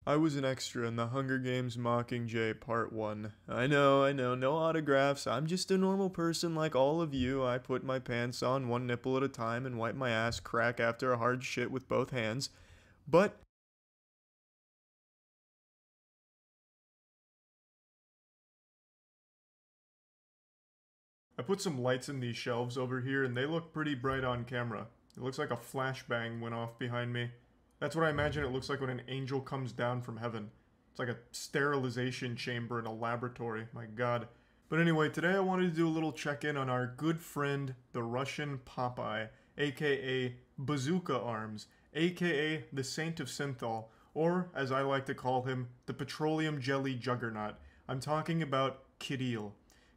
I was an extra in the Hunger Games Mockingjay Part 1. I know, no autographs. I'm just a normal person like all of you. I put my pants on one nipple at a time and wipe my ass crack after a hard shit with both hands. But I put some lights in these shelves over here and they look pretty bright on camera. It looks like a flashbang went off behind me. That's what I imagine it looks like when an angel comes down from heaven. It's like a sterilization chamber in a laboratory. My god. But anyway, today I wanted to do a little check-in on our good friend, the Russian Popeye, aka Bazooka Arms, aka the Saint of Synthol, or, as I like to call him, the Petroleum Jelly Juggernaut. I'm talking about Kirill.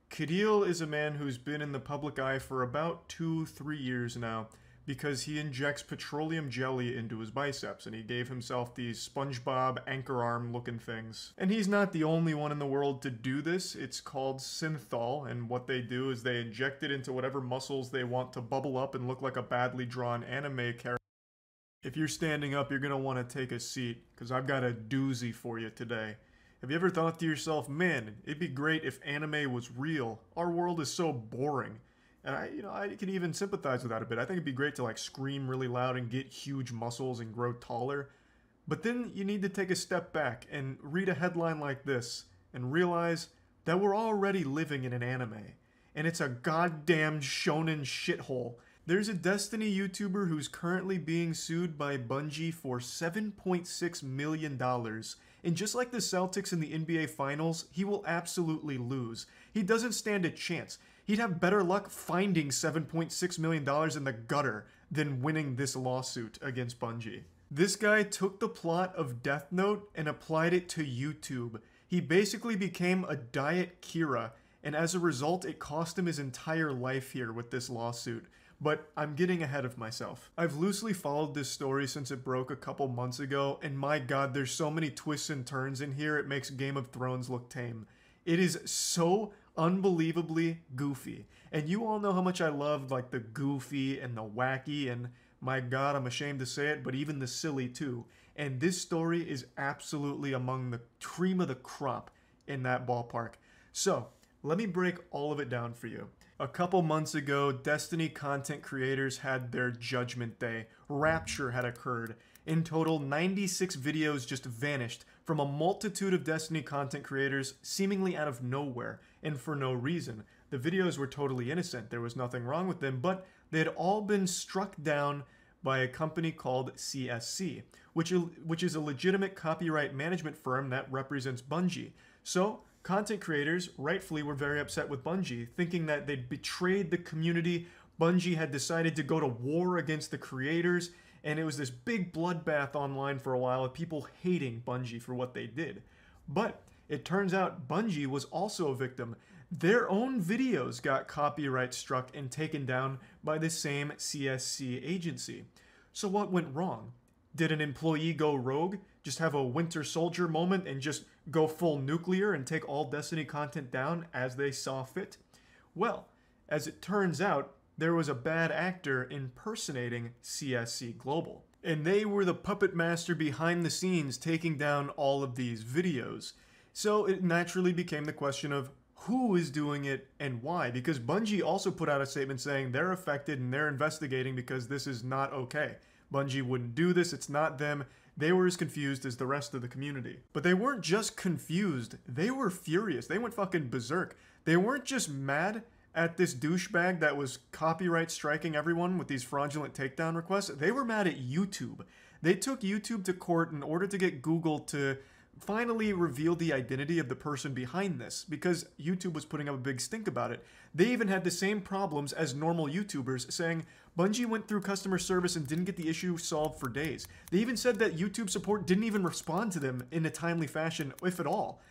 Kirill is a man who's been in the public eye for about 2-3 years now because he injects petroleum jelly into his biceps and he gave himself these SpongeBob anchor arm looking things. And he's not the only one in the world to do this. It's called synthol, and what they do is they inject it into whatever muscles they want to bubble up and look like a badly drawn anime character. If you're standing up, you're going to want to take a seat because I've got a doozy for you today. Have you ever thought to yourself, man, it'd be great if anime was real. Our world is so boring. And I can even sympathize with that a bit. I think it'd be great to like scream really loud and get huge muscles and grow taller. But then you need to take a step back and read a headline like this and realize that we're already living in an anime. And it's a goddamn shonen shithole. There's a Destiny YouTuber who's currently being sued by Bungie for $7.6 million. And just like the Celtics in the NBA Finals, he will absolutely lose. He doesn't stand a chance. He'd have better luck finding $7.6 million in the gutter than winning this lawsuit against Bungie. This guy took the plot of Death Note and applied it to YouTube. He basically became a Diet Kira, and as a result, it cost him his entire life here with this lawsuit. But I'm getting ahead of myself. I've loosely followed this story since it broke a couple months ago, and my god, there's so many twists and turns in here, it makes Game of Thrones look tame. It is so unbelievably goofy. And you all know how much I love like the goofy and the wacky, and my god, I'm ashamed to say it, but even the silly too. And this story is absolutely among the cream of the crop in that ballpark. So, let me break all of it down for you. A couple months ago, Destiny content creators had their judgment day. Rapture had occurred. In total, 96 videos just vanished from a multitude of Destiny content creators seemingly out of nowhere and for no reason. The videos were totally innocent, there was nothing wrong with them, but they had all been struck down by a company called CSC, which is a legitimate copyright management firm that represents Bungie. So, content creators rightfully were very upset with Bungie, thinking that they'd betrayed the community. Bungie had decided to go to war against the creators, and it was this big bloodbath online for a while of people hating Bungie for what they did. But it turns out Bungie was also a victim. Their own videos got copyright struck and taken down by the same CSC agency. So what went wrong? Did an employee go rogue? Just have a Winter Soldier moment and just go full nuclear and take all Destiny content down as they saw fit? Well, as it turns out, there was a bad actor impersonating CSC Global. And they were the puppet master behind the scenes taking down all of these videos. So it naturally became the question of who is doing it and why, because Bungie also put out a statement saying they're affected and they're investigating because this is not okay. Bungie wouldn't do this, it's not them. They were as confused as the rest of the community. But they weren't just confused, they were furious. They went fucking berserk. They weren't just mad at this douchebag that was copyright striking everyone with these fraudulent takedown requests. They were mad at YouTube. They took YouTube to court in order to get Google to finally revealed the identity of the person behind this because YouTube was putting up a big stink about it. They even had the same problems as normal YouTubers, saying Bungie went through customer service and didn't get the issue solved for days. They even said that YouTube support didn't even respond to them in a timely fashion, if at all.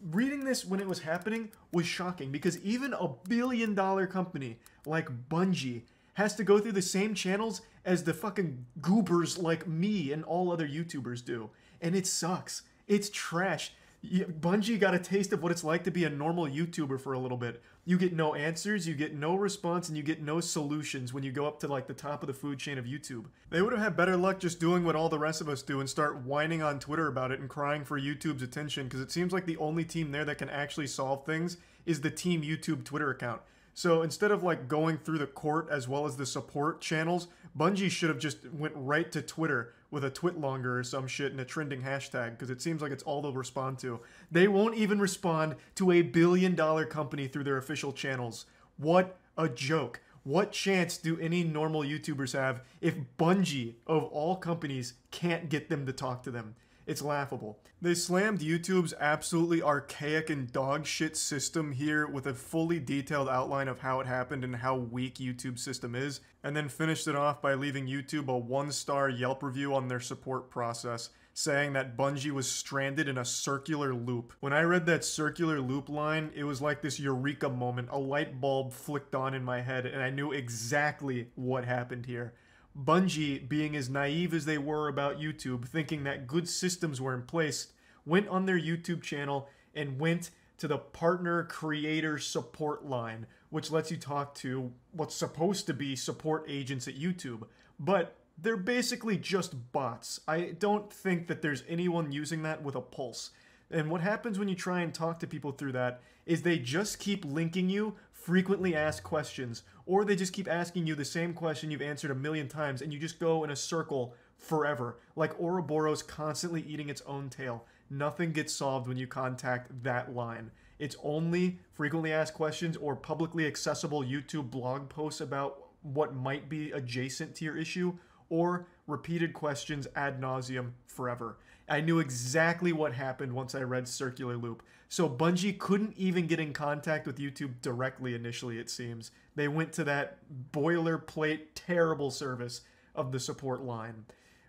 Reading this when it was happening was shocking because even a billion-dollar company like Bungie has to go through the same channels as the fucking goobers like me and all other YouTubers do. And it sucks. It's trash. Bungie got a taste of what it's like to be a normal YouTuber for a little bit. You get no answers, you get no response, and you get no solutions when you go up to like the top of the food chain of YouTube. They would have had better luck just doing what all the rest of us do and start whining on Twitter about it and crying for YouTube's attention, because it seems like the only team there that can actually solve things is the Team YouTube Twitter account. So instead of like going through the court as well as the support channels, Bungie should have just went right to Twitter with a twitlonger or some shit and a trending hashtag, because it seems like it's all they'll respond to. They won't even respond to a billion-dollar company through their official channels. What a joke. What chance do any normal YouTubers have if Bungie, of all companies, can't get them to talk to them? It's laughable. They slammed YouTube's absolutely archaic and dog shit system here with a fully detailed outline of how it happened and how weak YouTube's system is, and then finished it off by leaving YouTube a 1-star Yelp review on their support process, saying that Bungie was stranded in a circular loop. When I read that circular loop line, it was like this eureka moment. A light bulb flicked on in my head, and I knew exactly what happened here. Bungie, being as naive as they were about YouTube, thinking that good systems were in place, went on their YouTube channel and went to the partner creator support line, which lets you talk to what's supposed to be support agents at YouTube. But they're basically just bots. I don't think that there's anyone using that with a pulse. And what happens when you try and talk to people through that is they just keep linking you frequently asked questions, or they just keep asking you the same question you've answered a million times, and you just go in a circle forever, like Ouroboros constantly eating its own tail. Nothing gets solved when you contact that line. It's only frequently asked questions or publicly accessible YouTube blog posts about what might be adjacent to your issue, or repeated questions ad nauseum forever. I knew exactly what happened once I read Circular Loop. So Bungie couldn't even get in contact with YouTube directly initially, it seems. They went to that boilerplate, terrible service of the support line.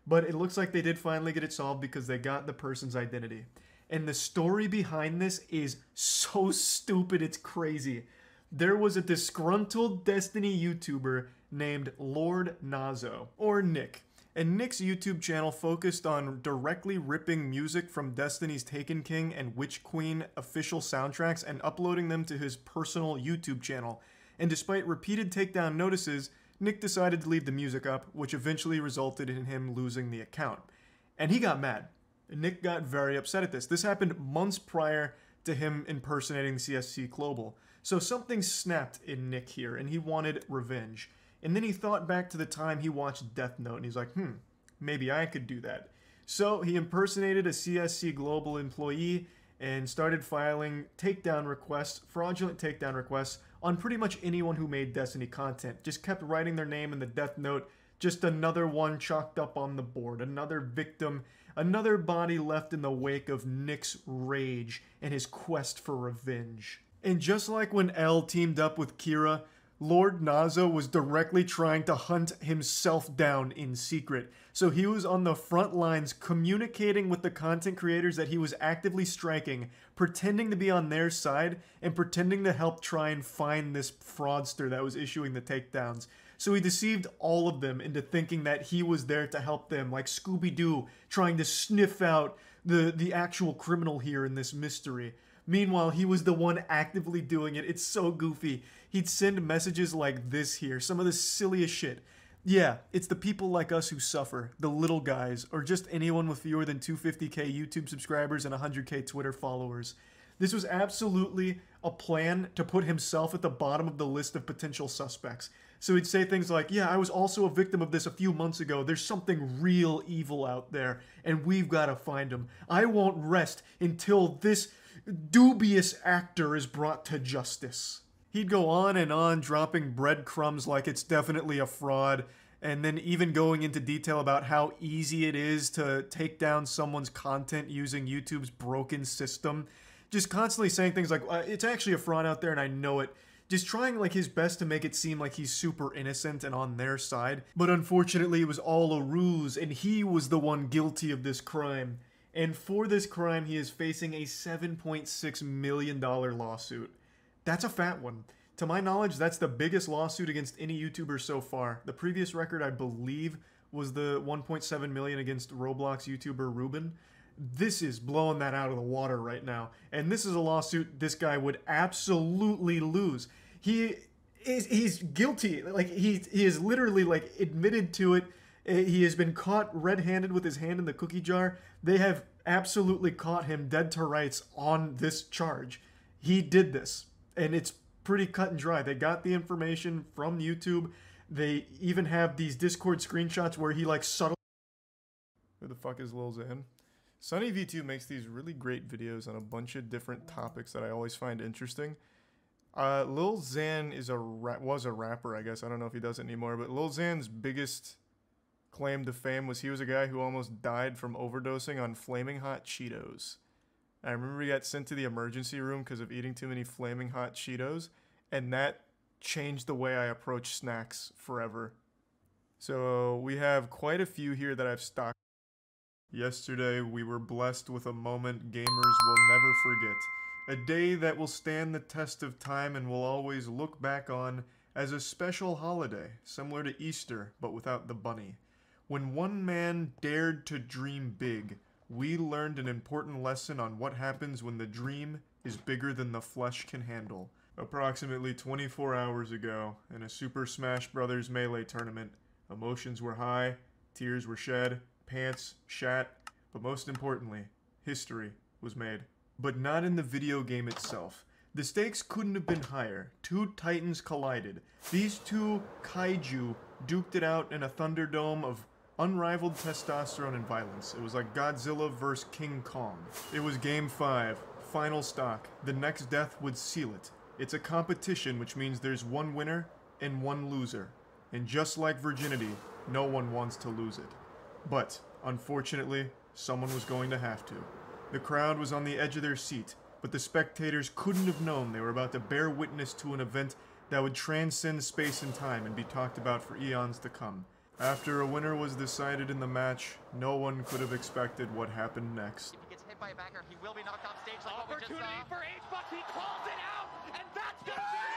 But it looks like they did finally get it solved because they got the person's identity. And the story behind this is so stupid, it's crazy. There was a disgruntled Destiny YouTuber named Lord Nazo, or Nick. And Nick's YouTube channel focused on directly ripping music from Destiny's Taken King and Witch Queen official soundtracks and uploading them to his personal YouTube channel. And despite repeated takedown notices, Nick decided to leave the music up, which eventually resulted in him losing the account. And he got mad. Nick got very upset at this. This happened months prior to him impersonating CSC Global. So something snapped in Nick here, and he wanted revenge. And then he thought back to the time he watched Death Note, and he's like, maybe I could do that. So he impersonated a CSC Global employee and started filing takedown requests, fraudulent takedown requests, on pretty much anyone who made Destiny content. Just kept writing their name in the Death Note, just another one chalked up on the board, another victim, another body left in the wake of Nick's rage and his quest for revenge. And just like when L teamed up with Kira, Lord Nazo was directly trying to hunt himself down in secret. So he was on the front lines communicating with the content creators that he was actively striking, pretending to be on their side, and pretending to help try and find this fraudster that was issuing the takedowns. So he deceived all of them into thinking that he was there to help them, like Scooby-Doo, trying to sniff out the actual criminal here in this mystery. Meanwhile, he was the one actively doing it. It's so goofy. He'd send messages like this here, some of the silliest shit. Yeah, it's the people like us who suffer, the little guys, or just anyone with fewer than 250k YouTube subscribers and 100k Twitter followers. This was absolutely a plan to put himself at the bottom of the list of potential suspects. So he'd say things like, yeah, I was also a victim of this a few months ago. There's something real evil out there, and we've got to find him. I won't rest until this dubious actor is brought to justice. He'd go on and on, dropping breadcrumbs like it's definitely a fraud, and then even going into detail about how easy it is to take down someone's content using YouTube's broken system. Just constantly saying things like, it's actually a fraud out there and I know it. Just trying like his best to make it seem like he's super innocent and on their side. But unfortunately it was all a ruse, and he was the one guilty of this crime. And for this crime, he is facing a $7.6 million lawsuit. That's a fat one. To my knowledge, that's the biggest lawsuit against any YouTuber so far. The previous record, I believe, was the $1.7 million against Roblox YouTuber Ruben. This is blowing that out of the water right now. And this is a lawsuit this guy would absolutely lose. He's guilty. Like he is literally like admitted to it. He has been caught red-handed with his hand in the cookie jar. They have absolutely caught him dead to rights on this charge. He did this, and it's pretty cut and dry. They got the information from YouTube. They even have these Discord screenshots where he like subtly... Who the fuck is Lil Xan? Sunny V2 makes these really great videos on a bunch of different topics that I always find interesting. Lil Xan was a rapper, I guess. I don't know if he does it anymore, but Lil Xan's biggest claim to fame was he was a guy who almost died from overdosing on Flaming Hot Cheetos. I remember he got sent to the emergency room because of eating too many Flaming Hot Cheetos, and that changed the way I approach snacks forever. So we have quite a few here that I've stocked. Yesterday, we were blessed with a moment gamers will never forget. A day that will stand the test of time and will always look back on as a special holiday, similar to Easter, but without the bunny. When one man dared to dream big, we learned an important lesson on what happens when the dream is bigger than the flesh can handle. Approximately 24 hours ago, in a Super Smash Bros. Melee tournament, emotions were high, tears were shed, pants shat, but most importantly, history was made. But not in the video game itself. The stakes couldn't have been higher. Two titans collided. These two kaiju duked it out in a Thunderdome of unrivaled testosterone and violence. It was like Godzilla vs. King Kong. It was Game 5, final stock. The next death would seal it. It's a competition, which means there's one winner and one loser. And just like virginity, no one wants to lose it. But, unfortunately, someone was going to have to. The crowd was on the edge of their seat, but the spectators couldn't have known they were about to bear witness to an event that would transcend space and time and be talked about for eons to come. After a winner was decided in the match, no one could have expected what happened next. If he gets hit by a backer, he will be knocked off stage like what we just saw. Opportunity for HBox, he calls it out, and that's gonna be it!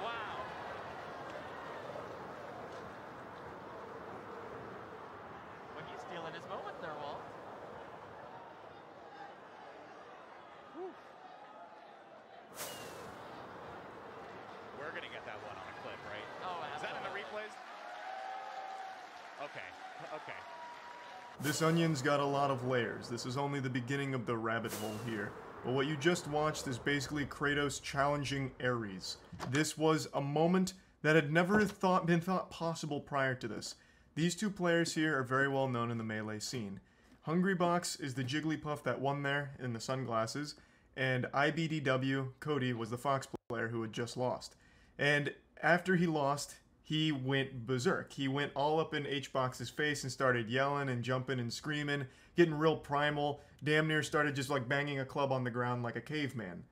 Wow. But he's stealing his moment there, Walt. We're gonna get that one on a clip, right? Oh, Is that in the absolutely. replays? Okay, okay. This onion's got a lot of layers. This is only the beginning of the rabbit hole here. But what you just watched is basically Kratos challenging Ares. This was a moment that had never been thought possible prior to this. These two players here are very well known in the Melee scene. Hungrybox is the Jigglypuff that won there in the sunglasses, and IBDW, Cody, was the Fox player who had just lost. And after he lost, he went berserk. He went all up in HBox's face and started yelling and jumping and screaming, getting real primal, damn near started just like banging a club on the ground like a caveman.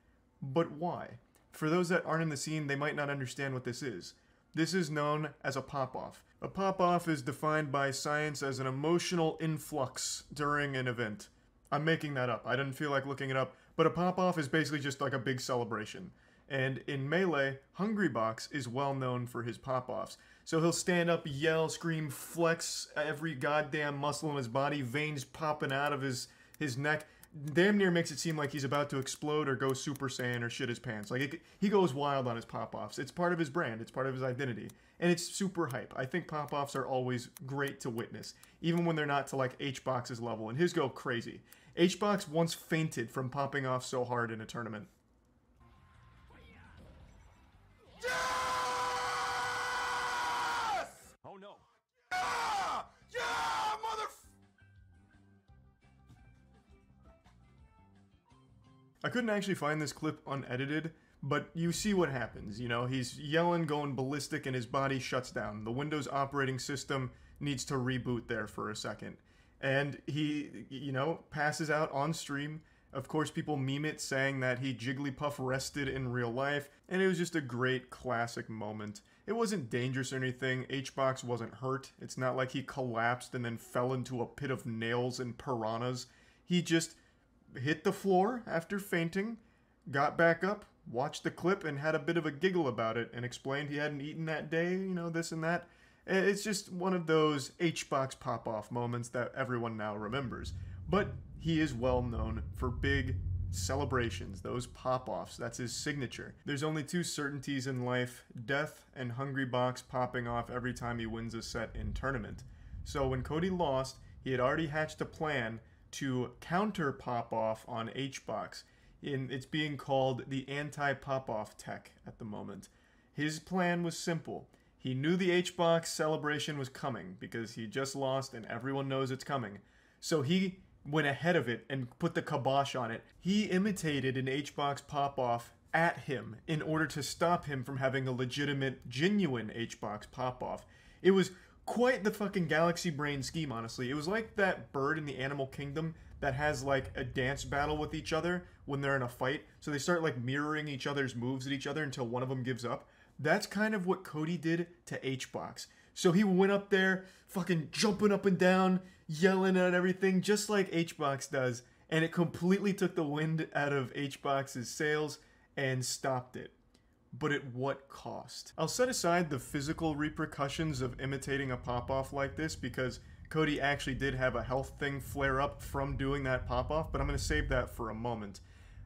But why? For those that aren't in the scene, they might not understand what this is. This is known as a pop-off. A pop-off is defined by science as an emotional influx during an event. I'm making that up. I didn't feel like looking it up, but a pop-off is basically just like a big celebration. And in Melee, Hungrybox is well known for his pop-offs. So he'll stand up, yell, scream, flex every goddamn muscle in his body, veins popping out of his neck. Damn near makes it seem like he's about to explode or go Super Saiyan or shit his pants. Like, he goes wild on his pop-offs. It's part of his brand. It's part of his identity. And it's super hype. I think pop-offs are always great to witness, even when they're not to, like, HBox's level. And his go crazy. HBox once fainted from popping off so hard in a tournament. Oh no. I couldn't actually find this clip unedited, but you see what happens. You know, he's yelling, going ballistic, and his body shuts down. The Windows operating system needs to reboot there for a second. And he, you know, passes out on stream. Of course, people meme it saying that he Jigglypuff rested in real life, and it was just a great classic moment. It wasn't dangerous or anything. HBox wasn't hurt. It's not like he collapsed and then fell into a pit of nails and piranhas. He just hit the floor after fainting, got back up, watched the clip and had a bit of a giggle about it and explained he hadn't eaten that day, you know, this and that. It's just one of those H-Box pop-off moments that everyone now remembers. But he is well known for big celebrations, those pop-offs. That's his signature. There's only two certainties in life: death and Hungrybox popping off every time he wins a set in tournament. So when Cody lost, he had already hatched a plan to counter pop-off on H-Box. It's being called the anti-pop-off tech at the moment. His plan was simple. He knew the H-Box celebration was coming because he just lost and everyone knows it's coming. So he went ahead of it and put the kibosh on it. He imitated an H-Box pop-off at him in order to stop him from having a legitimate, genuine H-Box pop-off. It was quite the fucking galaxy brain scheme, honestly. It was like that bird in the animal kingdom that has like a dance battle with each other when they're in a fight. So they start like mirroring each other's moves at each other until one of them gives up. That's kind of what Cody did to H-Box. So he went up there, fucking jumping up and down, yelling at everything, just like H-Box does. And it completely took the wind out of H-Box's sails and stopped it. But at what cost? I'll set aside the physical repercussions of imitating a pop-off like this because Cody actually did have a health thing flare up from doing that pop-off, but I'm going to save that for a moment.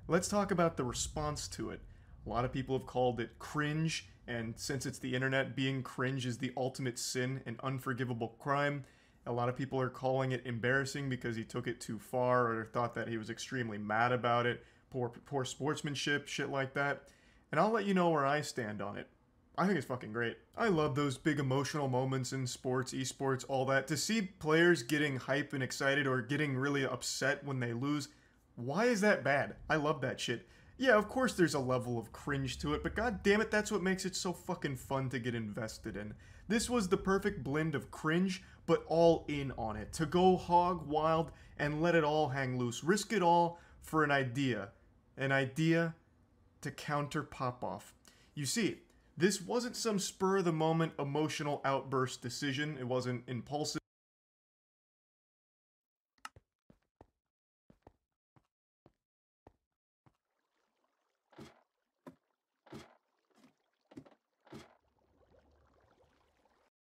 Let's talk about the response to it. A lot of people have called it cringe, and since it's the internet, being cringe is the ultimate sin, an unforgivable crime. A lot of people are calling it embarrassing because he took it too far or thought that he was extremely mad about it, poor sportsmanship, shit like that. And I'll let you know where I stand on it. I think it's fucking great. I love those big emotional moments in sports, esports, all that. To see players getting hype and excited or getting really upset when they lose, why is that bad? I love that shit. Yeah, of course there's a level of cringe to it, but god damn it, that's what makes it so fucking fun to get invested in. This was the perfect blend of cringe, but all in on it. To go hog wild and let it all hang loose. Risk it all for an idea. An idea to counter pop-off. You see, this wasn't some spur-of-the-moment emotional outburst decision. It wasn't impulsive.